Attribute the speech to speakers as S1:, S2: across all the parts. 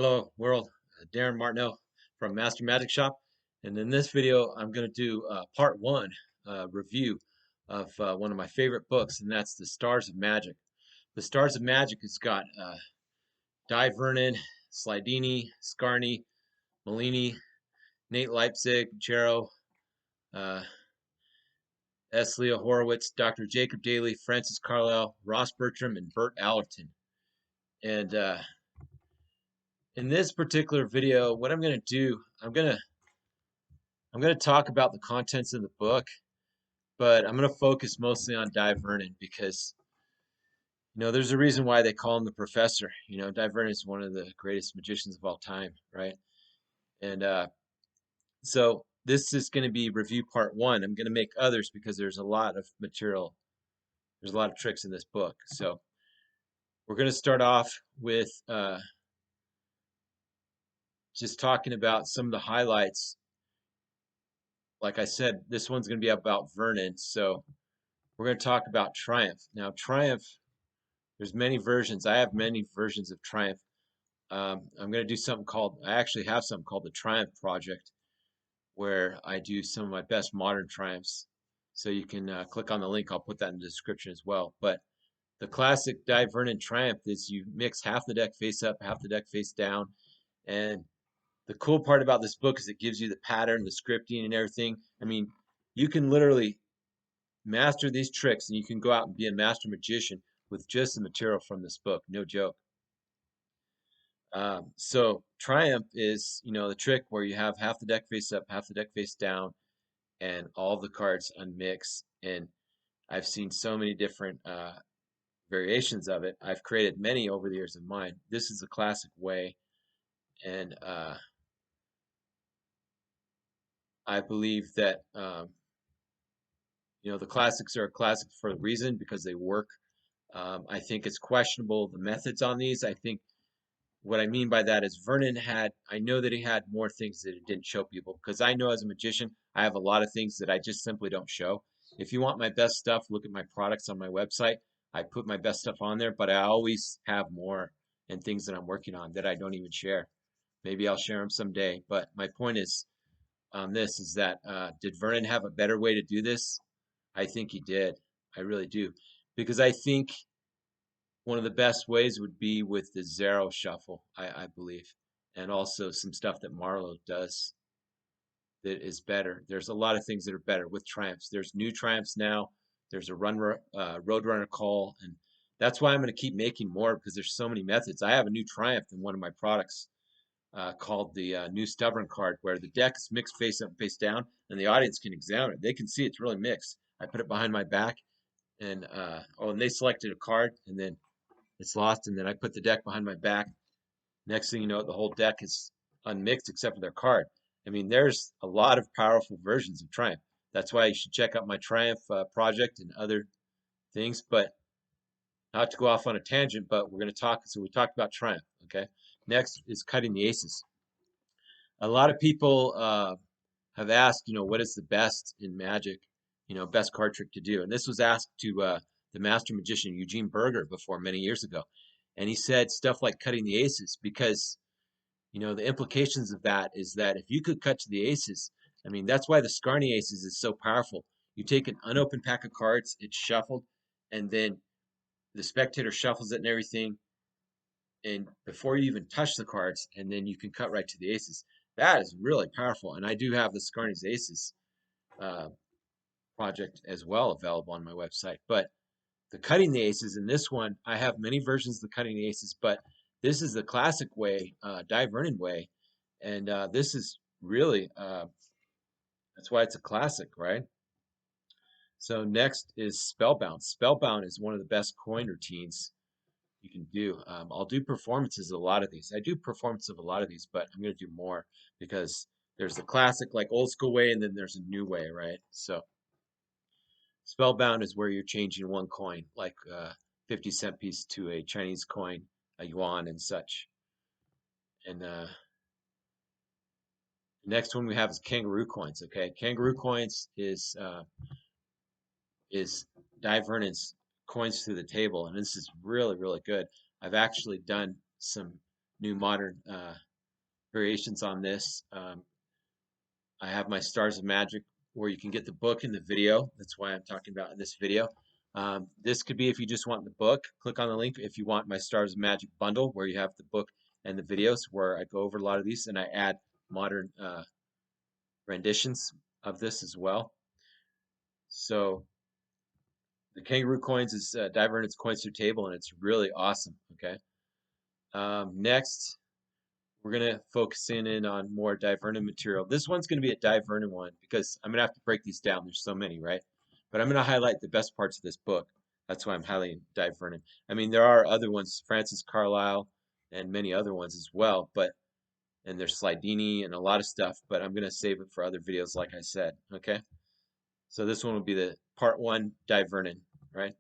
S1: Hello world, Darin Martineau from Master Magic Shop, and in this video I'm going to do part one review of one of my favorite books, and that's The Stars of Magic. The Stars of Magic has got Di Vernon, Slidini, Scarney, Molini, Nate Leipzig, Chero, uh, S. Leo Horowitz, Dr. Jacob Daly, Francis Carlisle, Ross Bertram, and Bert Allerton. And in this particular video, what I'm going to do, I'm going to talk about the contents of the book, but I'm going to focus mostly on Di Vernon because, there's a reason why they call him the professor. Di Vernon is one of the greatest magicians of all time, right? And so this is going to be review part one. I'm going to make others because there's a lot of material, there's a lot of tricks in this book. So we're going to start off with just talking about some of the highlights. Like I said, this one's going to be about Vernon. So we're going to talk about Triumph. Now, Triumph, there's many versions. I have many versions of Triumph. I'm going to do something called, I actually have something called the Triumph Project, where I do some of my best modern Triumphs. So you can click on the link. I'll put that in the description as well. But the classic Di Vernon Triumph is you mix half the deck face up, half the deck face down. And the cool part about this book is it gives you the pattern, the scripting, and everything. I mean, you can literally master these tricks and you can go out and be a master magician with just the material from this book. No joke. So Triumph is, the trick where you have half the deck face up, half the deck face down, and all the cards unmix. And I've seen so many different variations of it. I've created many over the years of mine. This is the classic way, and I believe that the classics are a classic for a reason because they work. I think it's questionable the methods on these. I think what I mean by that is Vernon had, I know that he had more things that he didn't show people because I know as a magician, I have a lot of things that I just simply don't show. If you want my best stuff, look at my products on my website. I put my best stuff on there, but I always have more and things that I'm working on that I don't even share. Maybe I'll share them someday. But my point is on this is that did Vernon have a better way to do this? I think he did. I really do. Because I think one of the best ways would be with the Zero shuffle, I believe, and also some stuff that Marlowe does that is better. There's a lot of things that are better with Triumphs. There's new Triumphs now. There's a Roadrunner call, and that's why I'm going to keep making more because there's so many methods. I have a new Triumph in one of my products called the New Stubborn card, where the deck is mixed face up and face down, and the audience can examine it. They can see it's really mixed. I put it behind my back, and and they selected a card, and then it's lost, and then I put the deck behind my back. Next thing you know, the whole deck is unmixed except for their card. I mean, there's a lot of powerful versions of Triumph. That's why you should check out my Triumph project and other things. But not to go off on a tangent, but we're going to talk. So we talked about Triumph. Okay. Next is cutting the aces. A lot of people have asked, what is the best in Magic, best card trick to do? And this was asked to the master magician Eugene Berger before many years ago. And he said stuff like cutting the aces because, the implications of that is that if you could cut to the aces, I mean, that's why the Scarney aces is so powerful. You take an unopened pack of cards, it's shuffled, and then the spectator shuffles it and everything. And before you even touch the cards, and then you can cut right to the aces. That is really powerful. And I do have the Scarney's Aces uh, project as well available on my website. But the cutting the aces in this one, I have many versions of the cutting the aces, but this is the classic way, Di Vernon way, and this is really that's why it's a classic, right? So next is Spellbound. Spellbound is one of the best coin routines you can do. I'll do performances of a lot of these. I do performances of a lot of these, but I'm going to do more because there's the classic, like old school way, and then there's a new way, right? So Spellbound is where you're changing one coin, like 50-cent piece to a Chinese coin, a yuan and such. And the next one we have is kangaroo coins. Okay, kangaroo coins is Di Vernon's coins through the table, and this is really really good. I've actually done some new modern variations on this. I have my Stars of Magic where you can get the book and the video. That's why I'm talking about in this video. This could be if you just want the book, click on the link. If you want my Stars of Magic bundle where you have the book and the videos where I go over a lot of these and I add modern renditions of this as well. So the kangaroo coins is Divergent's coins to table and it's really awesome. Okay. Next, we're going to focus in on more Divergent material. This one's going to be a Divergent one because I'm going to have to break these down. There's so many, right? But I'm going to highlight the best parts of this book. That's why I'm highlighting Divergent. I mean, there are other ones, Francis Carlyle and many other ones as well, but and there's Slidini and a lot of stuff, but I'm going to save it for other videos like I said, okay? So this one will be the part 1 Divergent, right?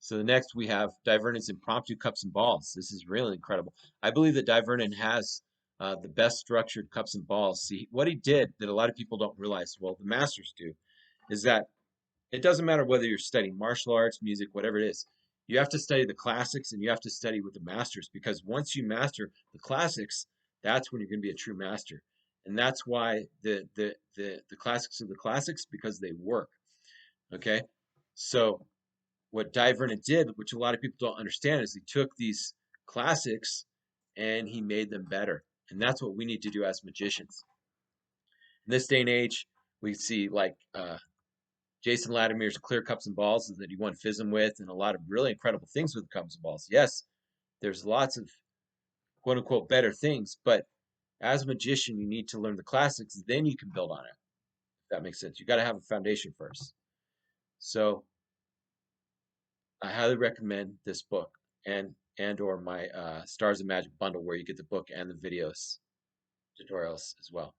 S1: So the next we have Divergent's impromptu cups and balls. This is really incredible. I believe that Divergent has the best structured cups and balls. See, what he did that a lot of people don't realize, well, the masters do, is that it doesn't matter whether you're studying martial arts, music, whatever it is. You have to study the classics and you have to study with the masters because once you master the classics, that's when you're going to be a true master. And that's why the classics are the classics because they work. Okay? So what Divergent did, which a lot of people don't understand, is he took these classics and he made them better. And that's what we need to do as magicians. In this day and age, we see like Jason Latimer's clear cups and balls that he won FISM with, and a lot of really incredible things with cups and balls. Yes, there's lots of quote unquote better things, but as a magician, you need to learn the classics, then you can build on it. If that makes sense. You got to have a foundation first. So I highly recommend this book and or my Stars of Magic bundle where you get the book and the videos tutorials as well.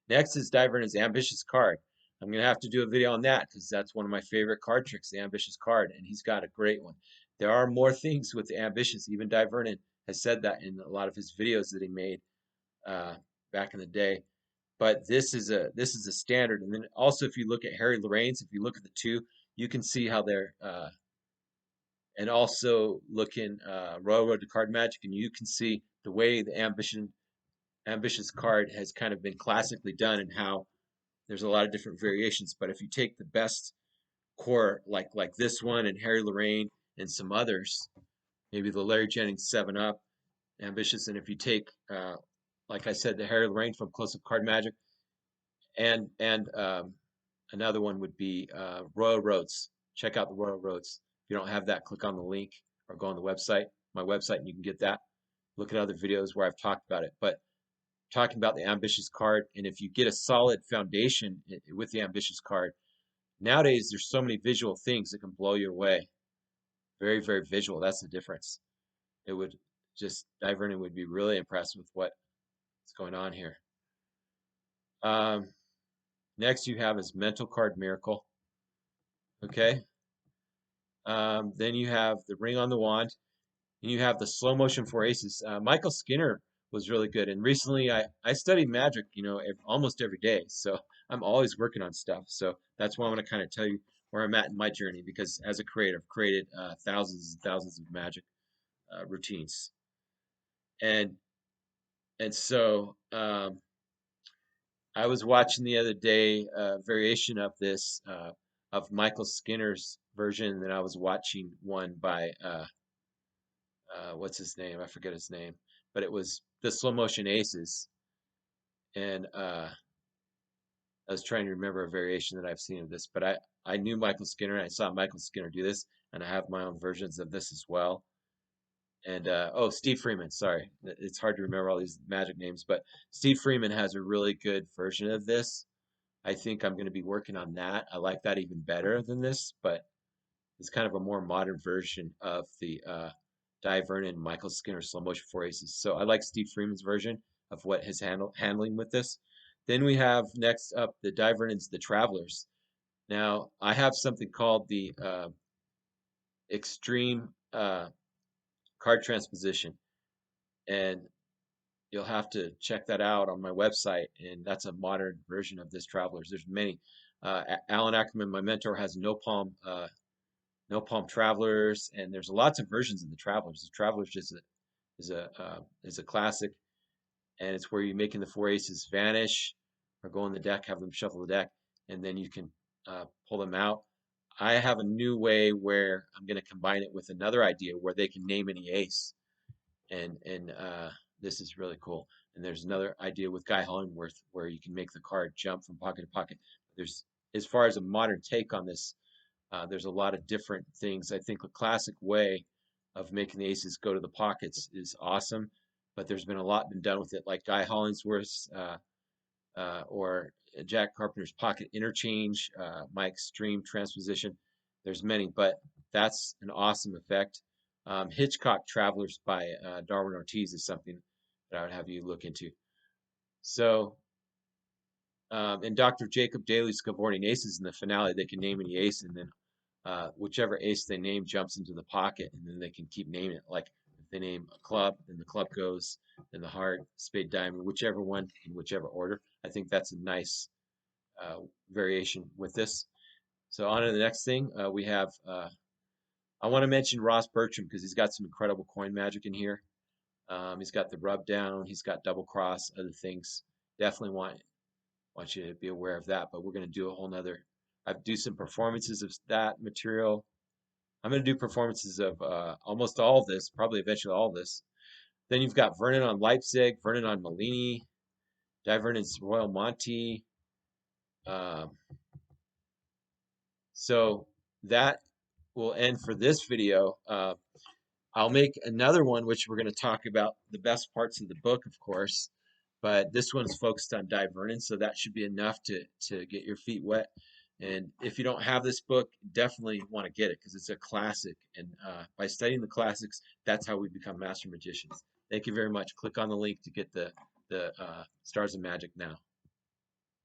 S1: Next is Divergent's Ambitious card. I'm going to have to do a video on that because that's one of my favorite card tricks, the Ambitious card, and he's got a great one. There are more things with the Ambitious. Even Divergent has said that in a lot of his videos that he made back in the day. But this is a standard. And then also if you look at Harry Lorraine's, if you look at the two, you can see how they're and also look in Royal Road to Card Magic, and you can see the way the Ambitious card has kind of been classically done and how there's a lot of different variations. But if you take the best core, like this one and Harry Lorraine and some others, maybe the Larry Jennings 7 Up, Ambitious, and if you take, like I said, the Harry Lorraine from Close Up Card Magic, and another one would be Royal Roads. Check out the Royal Roads. If you don't have that, click on the link or go on the website, my website, and you can get that. Look at other videos where I've talked about it. But talking about the Ambitious card, and if you get a solid foundation with the Ambitious card, nowadays there's so many visual things that can blow you away. Very, very visual. That's the difference. It would just Divergent would be really impressed with what's going on here. Next you have is Mental Card Miracle. Okay. Then you have the Ring on the Wand, and you have the Slow Motion for Aces. Michael Skinner was really good, and recently I studied magic, almost every day, so I'm always working on stuff. So that's why I'm going to kind of tell you where I'm at in my journey, because as a creator, I've created thousands and thousands of magic routines, and so I was watching the other day a variation of this of Michael Skinner's version, and then I was watching one by what's his name? I forget his name, but it was the Slow Motion Aces, and I was trying to remember a variation that I've seen of this, but I knew Michael Skinner, and I saw Michael Skinner do this, and I have my own versions of this as well. And oh, Steve Freeman, sorry, it's hard to remember all these magic names, but Steve Freeman has a really good version of this. I think I'm going to be working on that. I like that even better than this, but it's kind of a more modern version of the Divergent and Michael Skinner Slow Motion for Aces. So I like Steve Freeman's version of what his handling with this. Then we have next up the Divergent's The Travelers. Now I have something called the Extreme Card Transposition, and you'll have to check that out on my website. And that's a modern version of this Travelers. There's many. Allan Ackerman, my mentor, has no palm Travelers, and there's lots of versions of the Travelers. The Travelers is is a classic, and it's where you're making the four aces vanish or go on the deck, have them shuffle the deck, and then you can pull them out. I have a new way where I'm going to combine it with another idea where they can name any ace, and this is really cool. And there's another idea with Guy Hollingworth where you can make the card jump from pocket to pocket. There's, as far as a modern take on this, there's a lot of different things. I think the classic way of making the aces go to the pockets is awesome, but there's been a lot been done with it, like Guy Hollingsworth's or Jack Carpenter's pocket interchange, my extreme transposition. There's many, but that's an awesome effect. Hitchcock Travelers by Darwin Ortiz is something that I would have you look into. So, in Dr. Jacob Daly's Cavorting Aces in the finale, they can name any ace, and then whichever ace they name jumps into the pocket, and then they can keep naming it. Like if they name a club, then the club goes, then the heart, spade, diamond, whichever one in whichever order. I think that's a nice variation with this. So on to the next thing, we have. I want to mention Ross Bertram because he's got some incredible coin magic in here. He's got the rub down, he's got double cross, other things. Definitely want you to be aware of that. But we're going to do a whole nother. I do some performances of that material. I'm going to do performances of almost all of this, probably eventually all of this. Then you've got Vernon on Leipzig, Vernon on Malini, Vernon's Royal Monte. So that will end for this video. I'll make another one, which we're going to talk about the best parts of the book, of course. But this one's focused on Vernon, so that should be enough to get your feet wet. And if you don't have this book, definitely want to get it because it's a classic. And by studying the classics, that's how we become master magicians. Thank you very much. Click on the link to get the Stars of Magic now.